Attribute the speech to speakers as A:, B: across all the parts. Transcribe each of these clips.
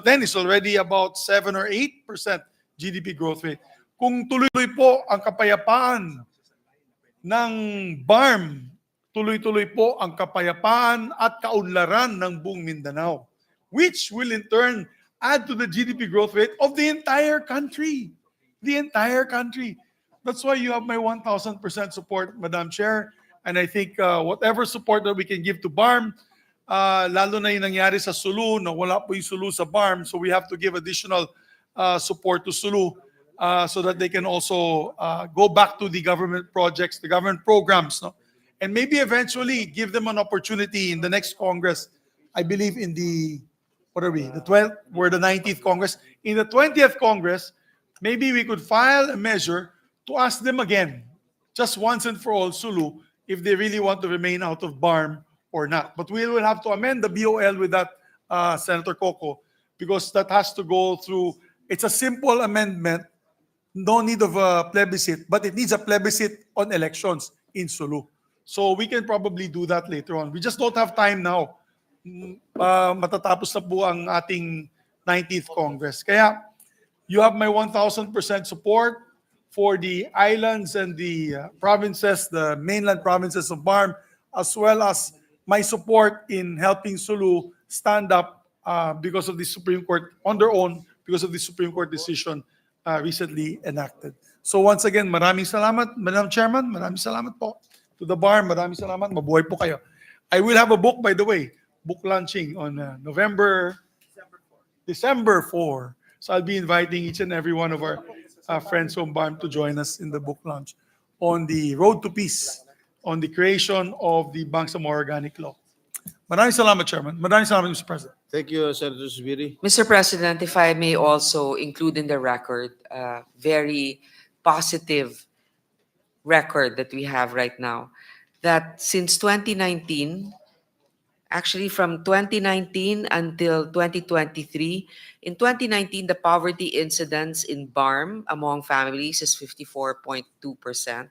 A: then it's already about 7 or 8% GDP growth rate. Kung tuloy-tuloy po ang kapayapaan ng BARMM, tuloy-tuloy po ang kapayapaan at kaunlaran ng buong Mindanao, which will in turn add to the GDP growth rate of the entire country. The entire country. That's why you have my 1,000% support, Madam Chair. And I think whatever support that we can give to BARMM, lalo na yung nangyari sa Sulu, na wala po yung Sulu sa BARMM, so we have to give additional support to Sulu so that they can also go back to the government projects, the government programs, no? And maybe eventually give them an opportunity in the next Congress. I believe in the, what are we, the 12th, we're the 19th Congress. In the 20th Congress, maybe we could file a measure to ask them again, just once and for all, Sulu, if they really want to remain out of BARMM or not. But we will have to amend the BOL with that, Senator Coco, because that has to go through, it's a simple amendment, no need of a plebiscite, but it needs a plebiscite on elections in Sulu. So we can probably do that later on. We just don't have time now. Matatapos na po ang ating 19th Congress. Kaya you have my 1,000% support for the islands and the provinces, the mainland provinces of BARMM, as well as my support in helping Sulu stand up because of the Supreme Court, on their own, because of the Supreme Court decision recently enacted. So once again, maraming salamat, Madam Chairman, maraming salamat po to the BARMM, maraming salamat, mabuhay po kayo. I will have a book, by the way, book launching on December 4. So I'll be inviting each and every one of our friends from BARMM to join us in the book launch on the road to peace, on the creation of the Bangsamoro Organic Law. Maraming salamat, Chairman. Maraming salamat, Mr. President.
B: Thank you, Senator Zubiri.
C: Mr. President, if I may also include in the record a very positive record that we have right now, that since 2019, actually from 2019 until 2023, in 2019, the poverty incidence in BARMM among families is 54.2%.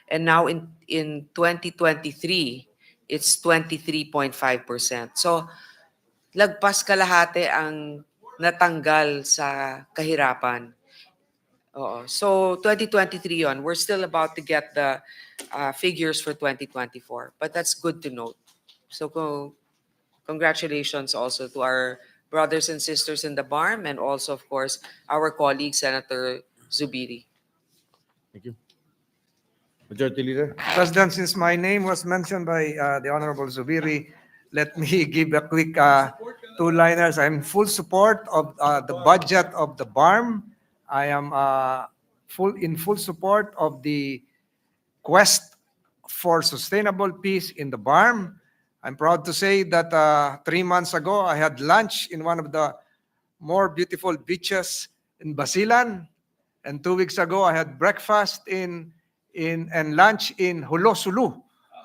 C: And now in 2023, it's 23.5%. So, lagpas kalahati ang natanggal sa kahirapan. So 2023 on, we're still about to get the figures for 2024, but that's good to note. So congratulations also to our brothers and sisters in the BARMM and also, of course, our colleague, Senator Zubiri.
B: Thank you. Majority Leader.
D: President, since my name was mentioned by the Honorable Zubiri, let me give a quick two-liners. I'm full support of the budget of the BARMM. I am in full support of the quest for sustainable peace in the BARMM. I'm proud to say that 3 months ago, I had lunch in one of the more beautiful beaches in Basilan. And 2 weeks ago, I had breakfast and lunch in Hulo, Sulu,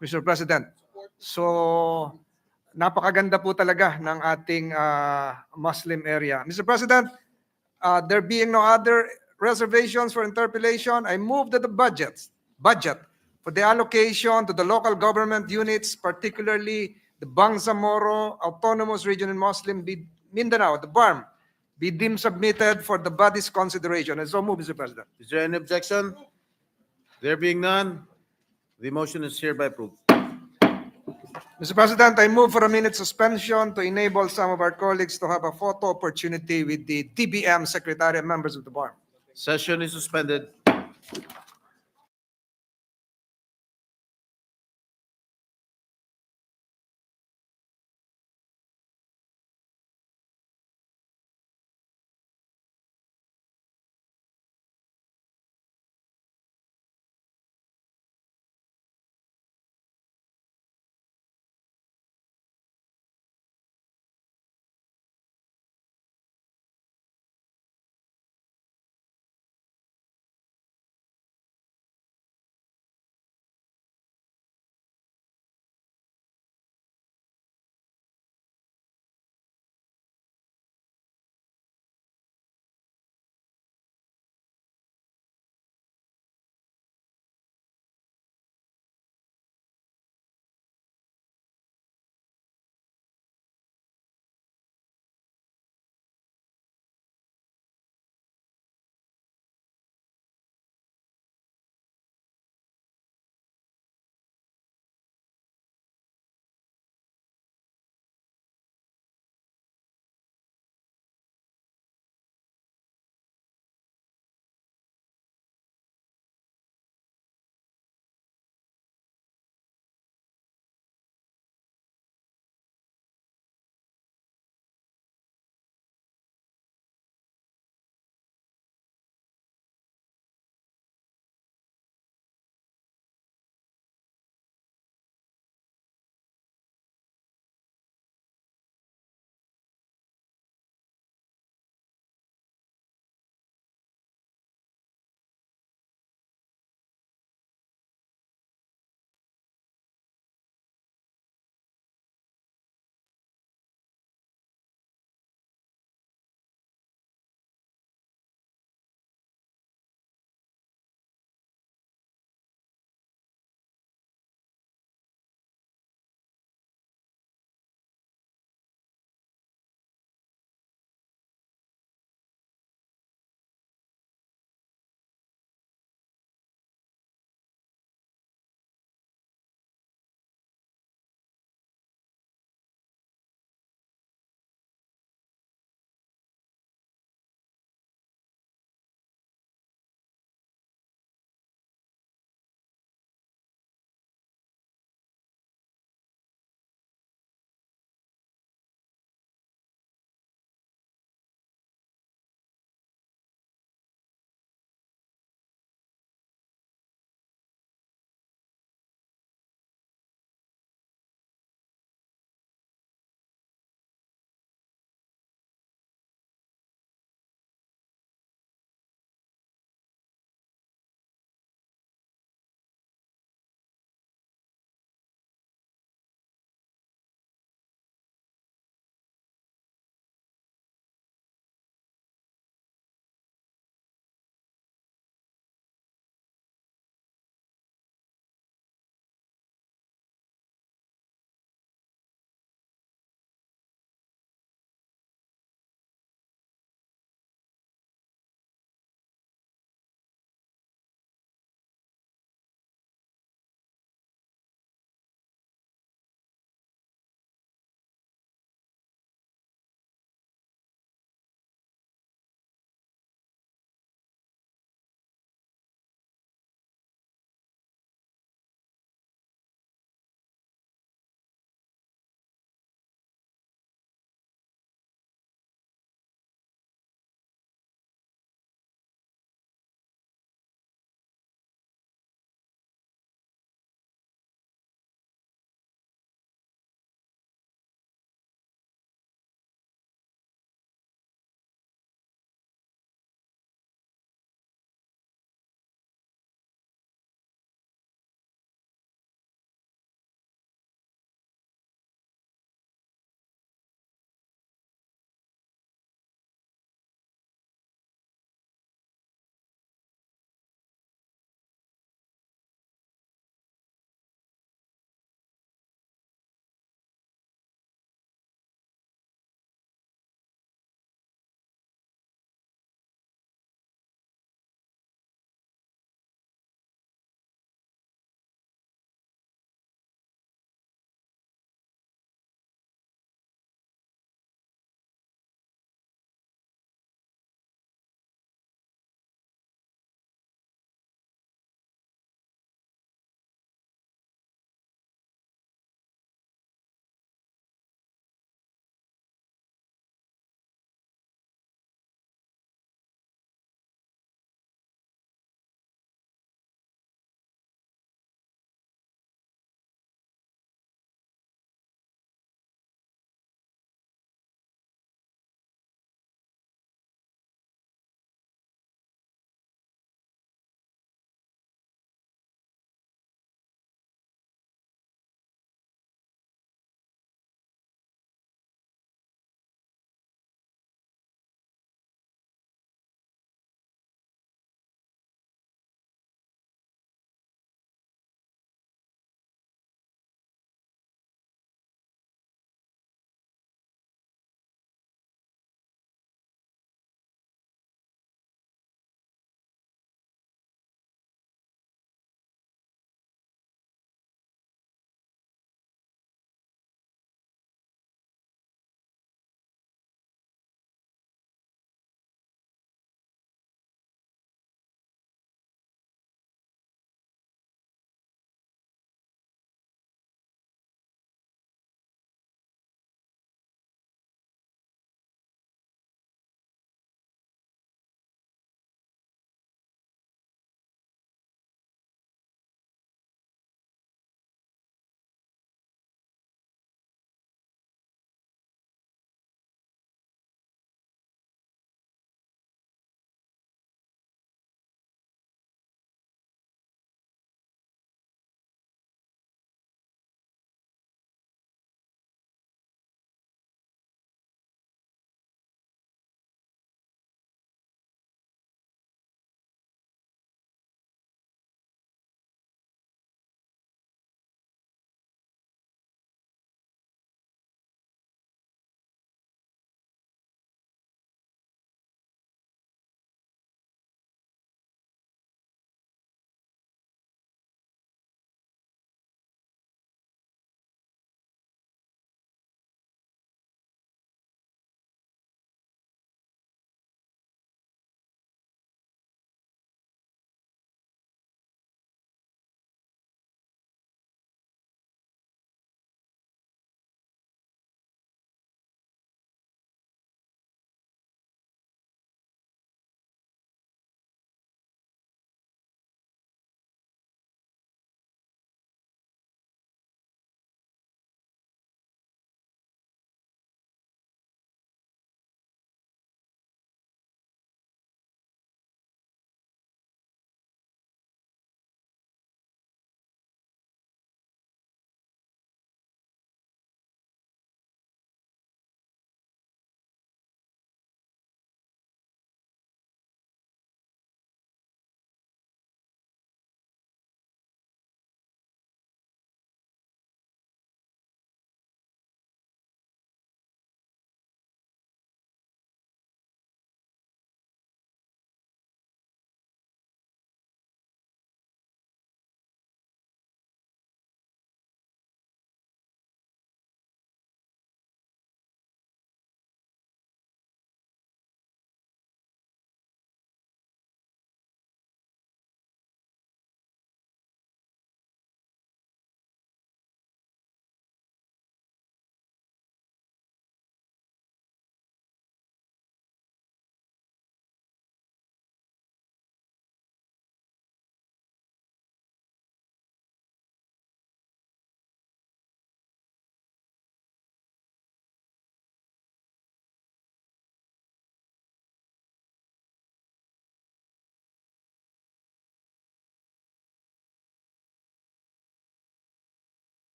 D: Mr. President. So, napakaganda po talaga ng ating Muslim area. Mr. President, there being no other reservations for interpellation, I move that the budget for the allocation to the local government units, particularly the Bangsamoro Autonomous Region in Muslim Mindanao, the BARMM, be deemed submitted for the body's consideration. And so move, Mr. President.
B: Is there any objection? There being none, the motion is hereby approved.
D: Mr. President, I move for a minute suspension to enable some of our colleagues to have a photo opportunity with the DBM Secretary and members of the BARMM.
B: Session is suspended.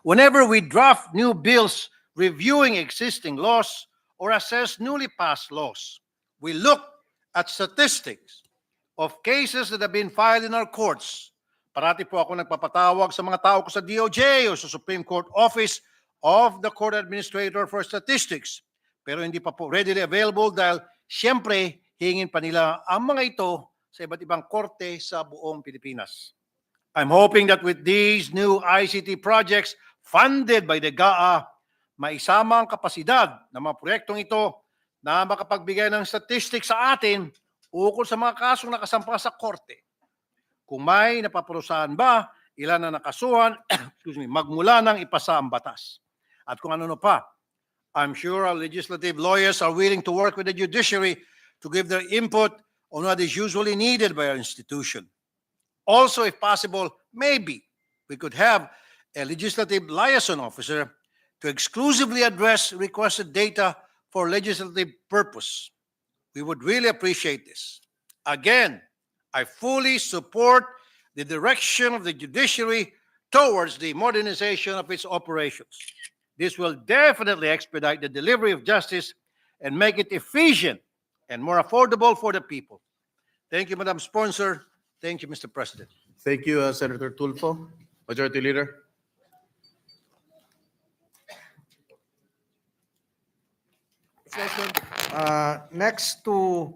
B: whenever we draft new bills reviewing existing laws or assess newly passed laws, we look at statistics of cases that have been filed in our courts. Parati po ako nagpapatawag sa mga tao ko sa DOJ o sa Supreme Court Office of the Court Administrator for Statistics. Pero hindi pa po readily available dahil siyempre hingin pa nila ang mga ito sa iba't ibang korte sa buong Pilipinas. I'm hoping that with these new ICT projects funded by the GAA, maisama ang kapasidad ng mga proyektong ito na makapagbigay ng statistics sa atin ukol sa mga kasong nakasampa sa korte. Kung may napaparusahan ba, ilan na nakasuhan, magmula nang ipasa ang batas. At kung ano pa, I'm sure our legislative lawyers are willing to work with the judiciary to give their input on what is usually needed by our institution. Also, if possible, maybe we could have a legislative liaison officer to exclusively address requested data for legislative purpose. We would really appreciate this. Again, I fully support the direction of the judiciary towards the modernization of its operations. This will definitely expedite the delivery of justice and make it efficient and more affordable for the people. Thank you, Madam Sponsor. Thank you, Mr. President. Thank you, Senator Tulfo. Majority Leader.
D: Next to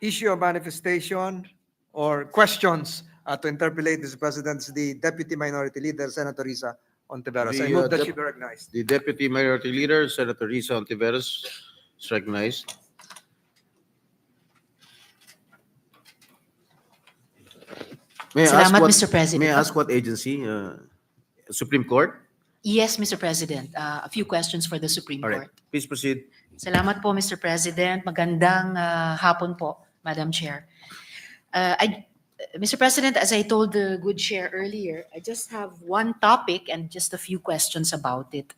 D: issue of manifestation or questions to interpolate this President is the Deputy Minority Leader, Senator Risa Ontiveros. I move that she be recognized.
B: The Deputy Minority Leader, Senator Risa Ontiveros, is recognized.
E: Salamat, Mr. President.
B: May I ask what agency? Supreme Court?
E: Yes, Mr. President. A few questions for the Supreme
B: All right.
E: Court.
B: Please proceed.
E: Salamat po, Mr. President. Magandang hapon po, Madam Chair. Mr. President, as I told the good chair earlier, I just have one topic and just a few questions about it.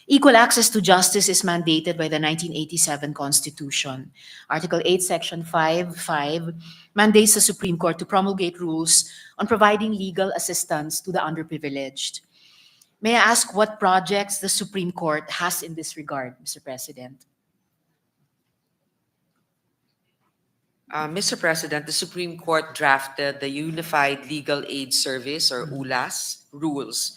E: Equal access to justice is mandated by the 1987 Constitution. Article 8, Section 5(5) mandates the Supreme Court to promulgate rules on providing legal assistance to the underprivileged. May I ask what projects the Supreme Court has in this regard, Mr. President?
C: Mr. President, the Supreme Court drafted the Unified Legal Aid Service, or ULAS, rules,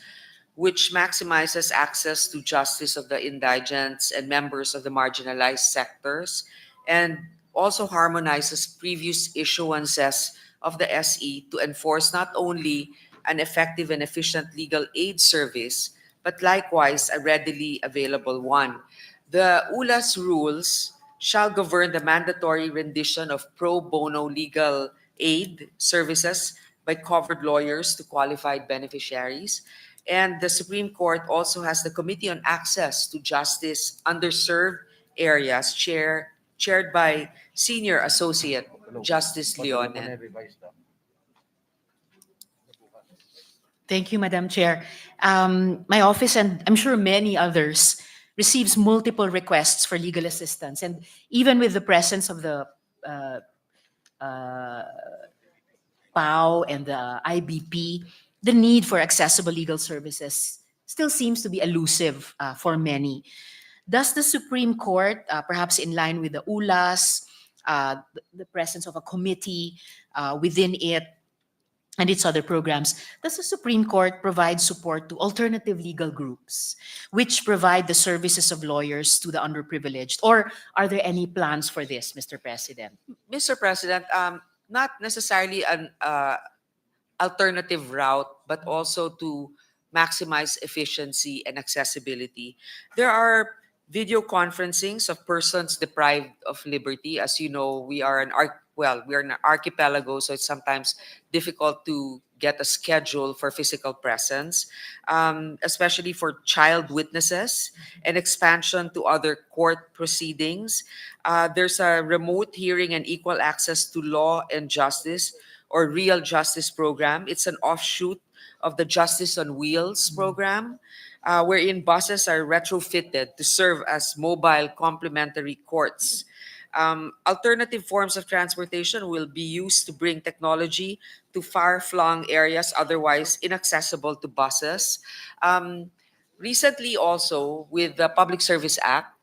C: which maximizes access to justice of the indigents and members of the marginalized sectors, and also harmonizes previous issuances of the SE to enforce not only an effective and efficient legal aid service, but likewise a readily available one. The ULAS rules shall govern the mandatory rendition of pro bono legal aid services by covered lawyers to qualified beneficiaries. And the Supreme Court also has the Committee on Access to Justice Underserved Areas, chaired by Senior Associate Justice Leonen.
E: Thank you, Madam Chair. My office, and I'm sure many others, receives multiple requests for legal assistance. And even with the presence of the PAO and the IBP, the need for accessible legal services still seems to be elusive for many. Does the Supreme Court, perhaps in line with the ULAS, the presence of a committee within it, and its other programs, does the Supreme Court provide support to alternative legal groups which provide the services of lawyers to the underprivileged? Or are there any plans for this, Mr. President?
C: Mr. President, not necessarily an alternative route, but also to maximize efficiency and accessibility. There are video conferencings of persons deprived of liberty. As you know, we are an archipelago, so it's sometimes difficult to get a schedule for physical presence, especially for child witnesses and expansion to other court proceedings. There's a remote hearing and equal access to law and justice, or Real Justice program. It's an offshoot of the Justice on Wheels program, wherein buses are retrofitted to serve as mobile complementary courts. Alternative forms of transportation will be used to bring technology to far-flung areas otherwise inaccessible to buses. Recently also, with the Public Service Act,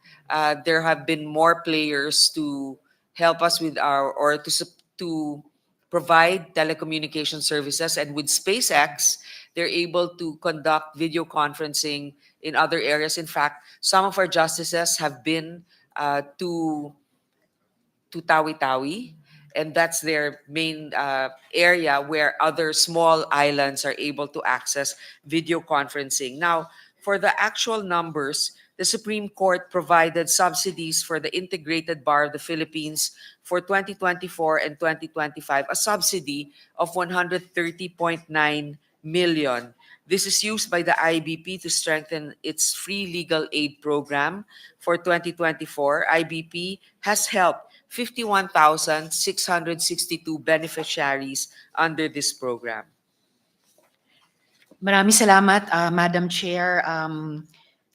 C: there have been more players to help us with our, or to provide telecommunication services. And with SpaceX, they're able to conduct video conferencing in other areas. In fact, some of our justices have been to Tawi-Tawi, and that's their main area where other small islands are able to access video conferencing. Now, for the actual numbers, the Supreme Court provided subsidies for the Integrated Bar of the Philippines for 2024 and 2025, a subsidy of 130.9 million. This is used by the IBP to strengthen its free legal aid program. For 2024, IBP has helped 51,662 beneficiaries under this program.
E: Maraming salamat, Madam Chair,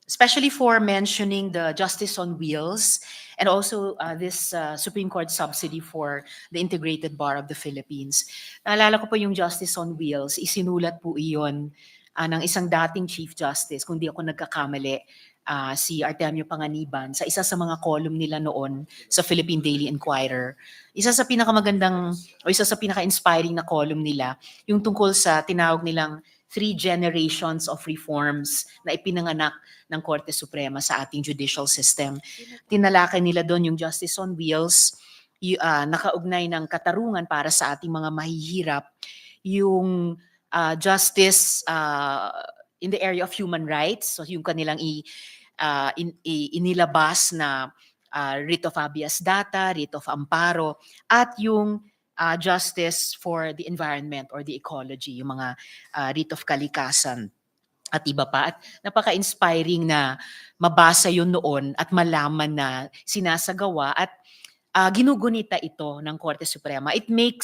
E: especially for mentioning the Justice on Wheels and also this Supreme Court subsidy for the Integrated Bar of the Philippines. Naalala ko po yung Justice on Wheels, isinulat po iyon ng isang dating Chief Justice, kung di ako nagkakamali, si Artemio Panganiban, sa isa sa mga column nila noon sa Philippine Daily Inquirer. Isa sa pinakamagandang o isa sa pinaka-inspiring na column nila, yung tungkol sa tinawag nilang 3 generations of reforms na ipinanganak ng Korte Suprema sa ating judicial system. Tinalakay nila doon yung Justice on Wheels, nakaugnay ng katarungan para sa ating mga mahihirap, yung justice in the area of human rights, so yung kanilang inilabas na writ of habeas data, writ of amparo, at yung justice for the environment or the ecology, yung mga writ of kalikasan at iba pa. At napaka-inspiring na mabasa yun noon at malaman na sinasagawa at ginugunita ito ng Korte Suprema. It made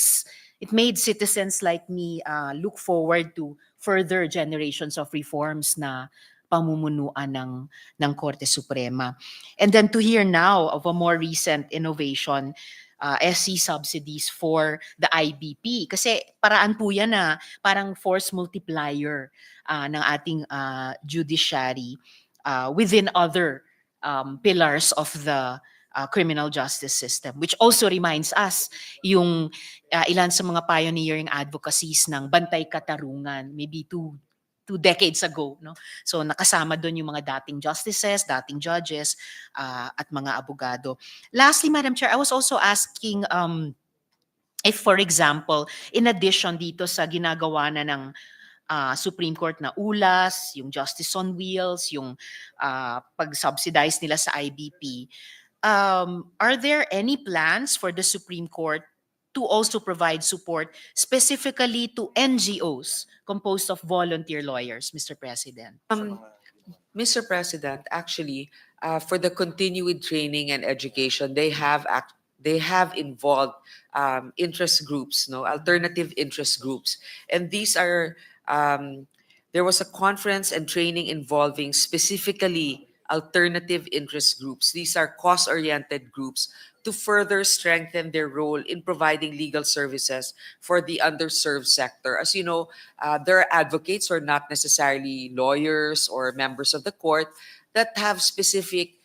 E: citizens like me look forward to further generations of reforms na pamumunuan ng Korte Suprema. And then to hear now of a more recent innovation, SC subsidies for the IBP. Kasi paraan po yan na parang force multiplier ng ating judiciary within other pillars of the criminal justice system, which also reminds us yung ilan sa mga pioneering advocacies ng bantay katarungan, maybe two decades ago, no? So nakasama doon yung mga dating justices, dating judges, at mga abogado. Lastly, Madam Chair, I was also asking if, for example, in addition dito sa ginagawa na ng Supreme Court na ulas, yung Justice on Wheels, yung pag-subsidize nila sa IBP, are there any plans for the Supreme Court to also provide support specifically to NGOs composed of volunteer lawyers, Mr. President?
C: Mr. President, actually, for the continued training and education, they have involved interest groups, no, alternative interest groups, and these are. There was a conference and training involving specifically alternative interest groups. These are cost-oriented groups to further strengthen their role in providing legal services for the underserved sector. As you know, there are advocates who are not necessarily lawyers or members of the court that have specific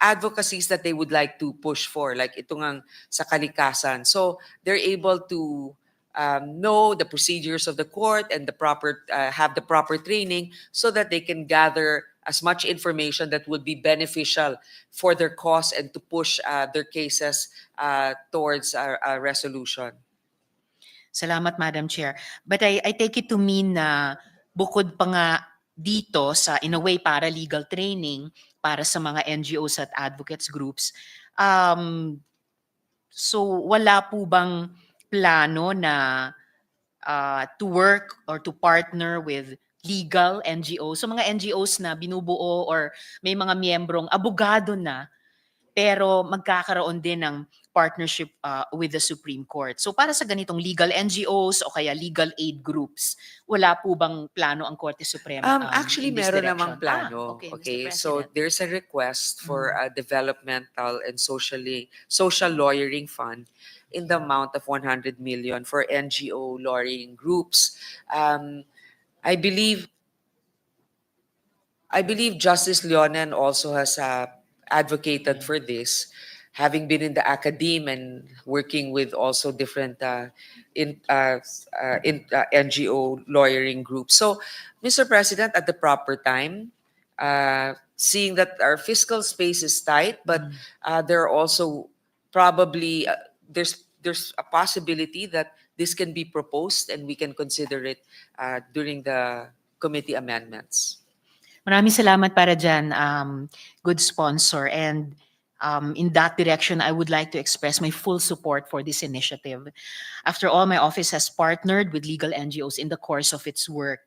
C: advocacies that they would like to push for, like ito ngang sa kalikasan. So they're able to know the procedures of the court and have the proper training so that they can gather as much information that would be beneficial for their cause and to push their cases towards a resolution.
E: Salamat, Madam Chair. But I take it to mean na bukod pa nga dito sa, in a way, para-legal training para sa mga NGOs at advocates groups, so wala po bang plano na to work or to partner with legal NGOs, so mga NGOs na binubuo or may mga miyembrong abogado na pero magkakaroon din ng partnership with the Supreme Court. So para sa ganitong legal NGOs o kaya legal aid groups, wala po bang plano ang Korte Suprema
C: Actually,
E: in this
C: meron
E: direction?
C: namang plano.
E: Okay, Mr.
C: Okay, so
E: President.
C: there's a request for a developmental and social lawyering fund in the amount of 100 million for NGO lawyering groups. I believe Justice Leonen also has advocated for this, having been in the academe and working with also different NGO lawyering groups. So, Mr. President, at the proper time, seeing that our fiscal space is tight, but there are also probably there's a possibility that this can be proposed and we can consider it during the committee amendments.
E: Maraming salamat para dyan, good sponsor. And in that direction, I would like to express my full support for this initiative. After all, my office has partnered with legal NGOs in the course of its work.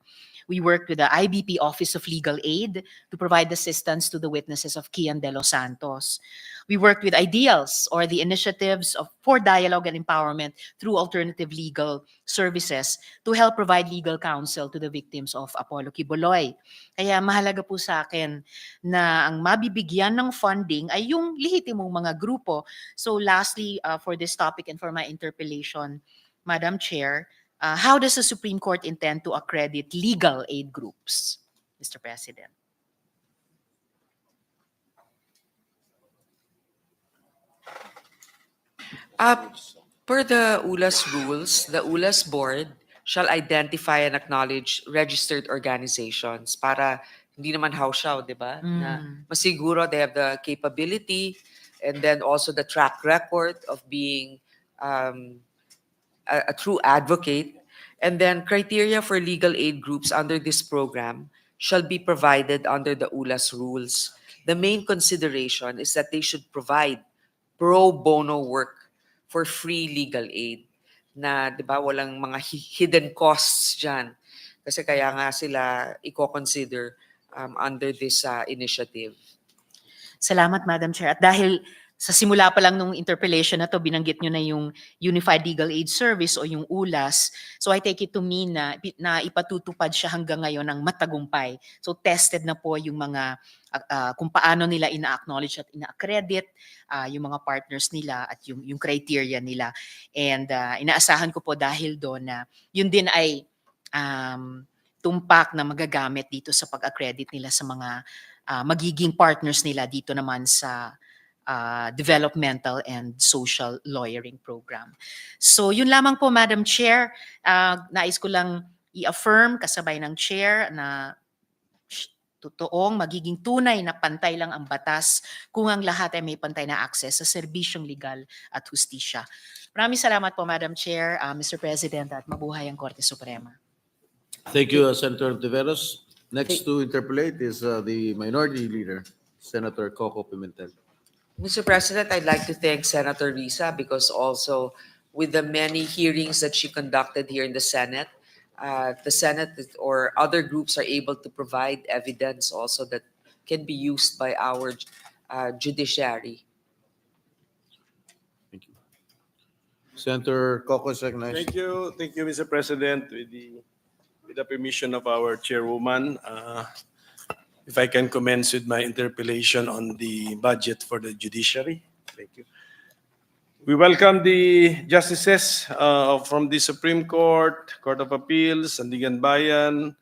E: We worked with the IBP Office of Legal Aid to provide assistance to the witnesses of Kian de los Santos. We worked with IDEALS, or the initiatives for dialogue and empowerment through alternative legal services, to help provide legal counsel to the victims of Apollo Quiboloy. Kaya mahalaga po sa akin na ang mabibigyan ng funding ay yung lehitimong mga grupo. So lastly, for this topic and for my interpellation, Madam Chair, how does the Supreme Court intend to accredit legal aid groups, Mr. President?
C: Per the ULAS rules, the ULAS board shall identify and acknowledge registered organizations para hindi naman hausyaw, di ba? Na masiguro they have the capability and then also the track record of being a true advocate. And then criteria for legal aid groups under this program shall be provided under the ULAS rules. The main consideration is that they should provide pro bono work for free legal aid na 'di ba walang mga hidden costs diyan kasi kaya nga sila i-consider under this initiative.
E: Salamat, Madam Chair. At dahil sa simula pa lang nung interpellation na to, binanggit nyo na yung Unified Legal Aid Service o yung ULAS. So I take it to mean na ipatutupad siya hanggang ngayon ng matagumpay. So tested na po yung mga kung paano nila ina-acknowledge at ina-accredit yung mga partners nila at yung criteria nila. And inaasahan ko po dahil doon na yun din ay tumpak na magagamit dito sa pag-accredit nila sa mga magiging partners nila dito naman sa developmental and social lawyering program. So yun lamang po, Madam Chair. Nais ko lang i-affirm kasabay ng Chair na totoong magiging tunay na pantay lang ang batas kung ang lahat ay may pantay na access sa serbisyong legal at hustisya. Maraming salamat po, Madam Chair, Mr. President, at mabuhay ang Korte Suprema.
F: Thank you, Senator Tiveros. Next to interpolate is the Minority Leader, Senator Coco Pimentel.
C: Mr. President, I'd like to thank Senator Risa because also with the many hearings that she conducted here in the Senate or other groups are able to provide evidence also that can be used by our judiciary.
F: Thank you. Senator Coco is recognized.
G: Thank you, Mr. President. With the permission of our chairwoman, if I can commence with my interpellation on the budget for the judiciary. Thank you. We welcome the justices from the Supreme Court, Court of Appeals, Sandigan Bayan,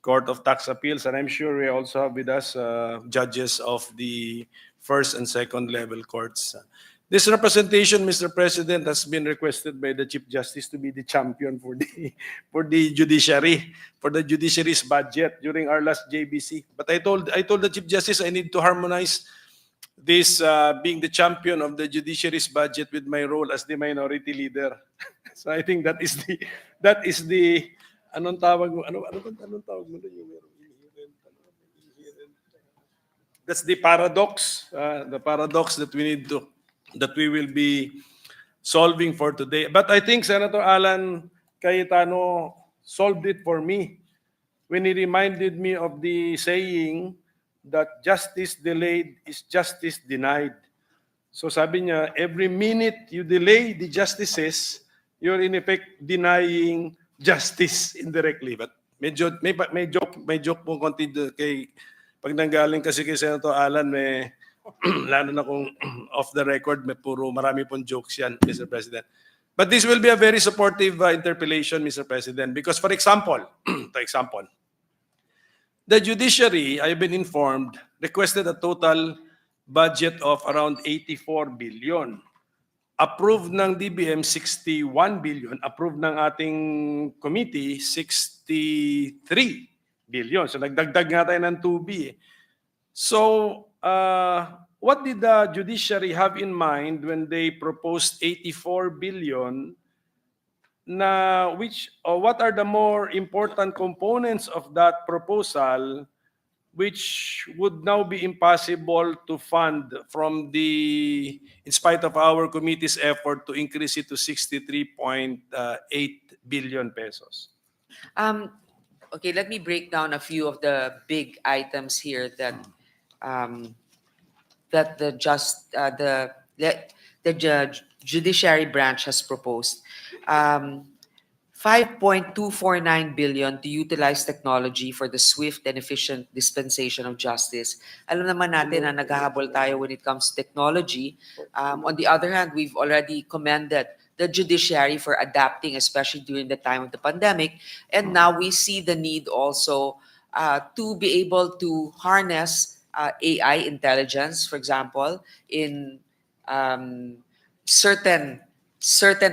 G: Court of Tax Appeals, and I'm sure we also have with us judges of the first and second level courts. This representation, Mr. President, has been requested by the Chief Justice to be the champion for the judiciary, for the judiciary's budget during our last JBC. But I told the Chief Justice I need to harmonize this being the champion of the judiciary's budget with my role as the minority leader. So I think that is the anong tawag mo doon? That's the paradox that we will be solving for today. But I think Senator Alan Cayetano solved it for me when he reminded me of the saying that justice delayed is justice denied. So sabi niya, every minute you delay the justices, you're in effect denying justice indirectly. But may joke po konti kay pag nanggaling kasi kay Senator Alan, may lalo na kung off the record, marami pong jokes yan, Mr. President. But this will be a very supportive interpellation, Mr. President, because for example, the judiciary, I've been informed, requested a total budget of around 84 billion. Approved ng DBM 61 billion, approved ng ating committee 63 billion. So nagdagdag nga tayo ng 2B. So what did the judiciary have in mind when they proposed 84 billion? What are the more important components of that proposal which would now be impossible to fund in spite of our committee's effort to increase it to 63.8 billion pesos?
C: Okay, let me break down a few of the big items here that that the judiciary branch has proposed. 5.249 billion to utilize technology for the swift and efficient dispensation of justice. Alam naman natin na naghahabol tayo when it comes to technology. On the other hand, we've already commended the judiciary for adapting, especially during the time of the pandemic. And now we see the need also to be able to harness AI intelligence, for example, in certain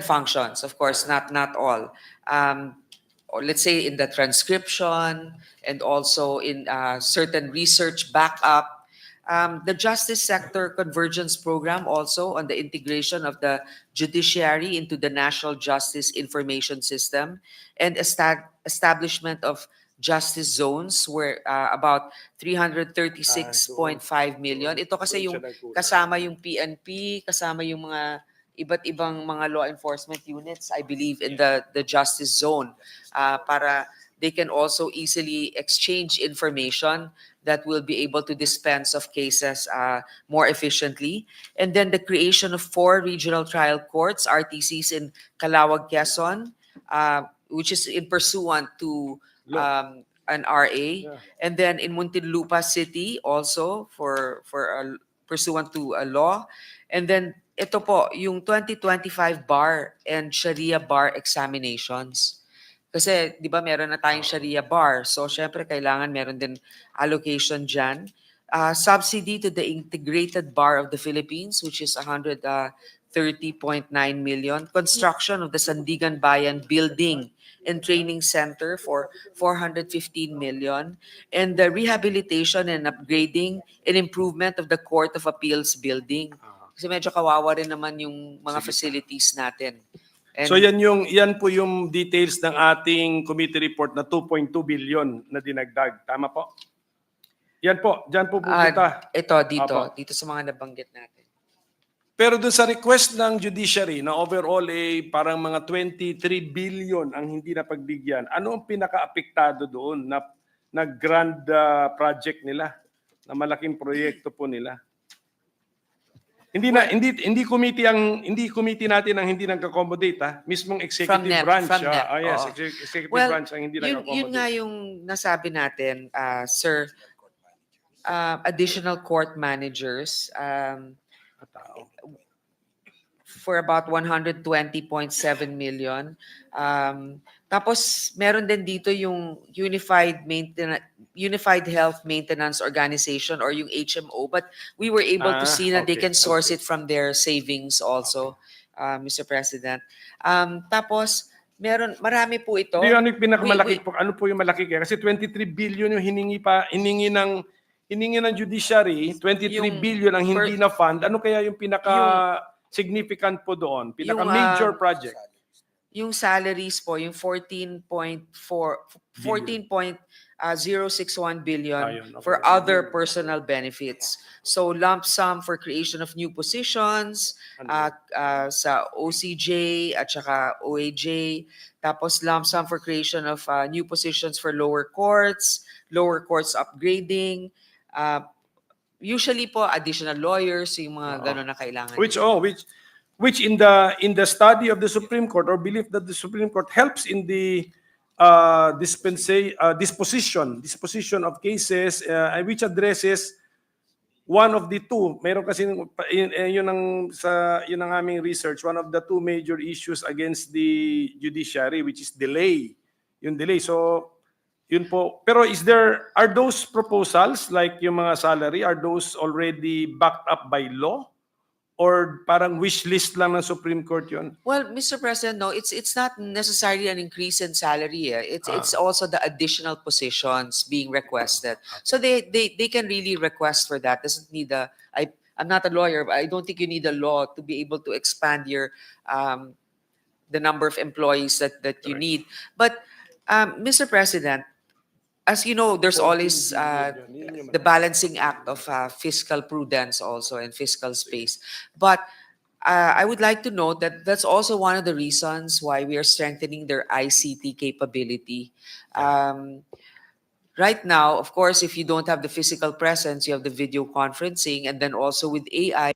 C: functions, of course, not all. Or let's say in the transcription and also in certain research backup. The Justice Sector Convergence Program also on the integration of the judiciary into the National Justice Information System and establishment of justice zones where about 336.5 million. Ito kasi yung kasama yung PNP, kasama yung mga iba't ibang mga law enforcement units, I believe, in the justice zone para they can also easily exchange information that will be able to dispense of cases more efficiently. And then the creation of 4 regional trial courts, RTCs in Calawag, Quezon, which is in pursuant to an RA. And then in Muntinlupa City also for pursuant to a law. And then ito po, yung 2025 bar and Sharia bar examinations. Kasi, di ba, meron na tayong Sharia bar. So, syempre, kailangan meron din allocation dyan. Subsidy to the Integrated Bar of the Philippines, which is 130.9 million. Construction of the Sandigan Bayan Building and Training Center for 415 million. And the rehabilitation and upgrading and improvement of the Court of Appeals building. Kasi medyo kawawa rin naman yung mga facilities natin. And
G: So yan po yung details ng ating committee report na 2.2 billion na dinagdag. Tama po? Yan po, diyan po pupunta.
C: ito,
G: Apo.
C: dito sa mga nabanggit natin.
G: Pero dun sa request ng judiciary na overall parang mga 23 billion ang hindi napagbigyan, ano ang pinaka-apektado doon na grand project nila, na malaking proyekto po nila? Hindi committee natin ang hindi nag-accommodate, mismong executive branch.
C: From NEP,
G: Yes,
C: oo.
G: executive
C: Well,
G: branch ang hindi nag-accommodate.
C: yun nga yung nasabi natin, sir, additional court managers for about 120.7 million. Tapos meron din dito yung Unified Health Maintenance Organization or yung HMO, but we were able to see that they
G: okay,
C: can source
G: okay.
C: it from their savings also, Mr. President. Tapos marami po ito.
G: Ano yung pinakamalaki po? Ano po yung malaki kaya? Kasi 23 billion yung hiningi ng judiciary, 23
C: Yung
G: billion ang hindi na fund. Ano kaya yung pinaka significant po doon? Pinaka major project?
C: Yung salaries po, yung 14.061 billion
G: Ayun, okay.
C: for other personal benefits. So lump sum for creation of new positions sa OCJ at saka OAJ. Tapos lump sum for creation of new positions for lower courts upgrading, usually po, additional lawyers, yung mga gano'n na kailangan.
G: Which in the study of the Supreme Court, or belief that the Supreme Court helps in the disposition of cases, which addresses one of the two. Meron kasi yun ang aming research, one of the two major issues against the judiciary, which is delay. Yung delay. So yun po. Pero are those proposals, like yung mga salary, are those already backed up by law? Or parang wish list lang ng Supreme Court yun?
C: Well, Mr. President, no, it's not necessarily an increase in salary. It's also the additional positions being requested. So they can really request for that. Doesn't need I'm not a lawyer, but I don't think you need a law to be able to expand your the number of employees that you need. But Mr. President, as you know, there's always the balancing act of fiscal prudence also and fiscal space. But I would like to note that that's also one of the reasons why we are strengthening their ICT capability. Right now, of course, if you don't have the physical presence, you have the video conferencing, and then also with AI,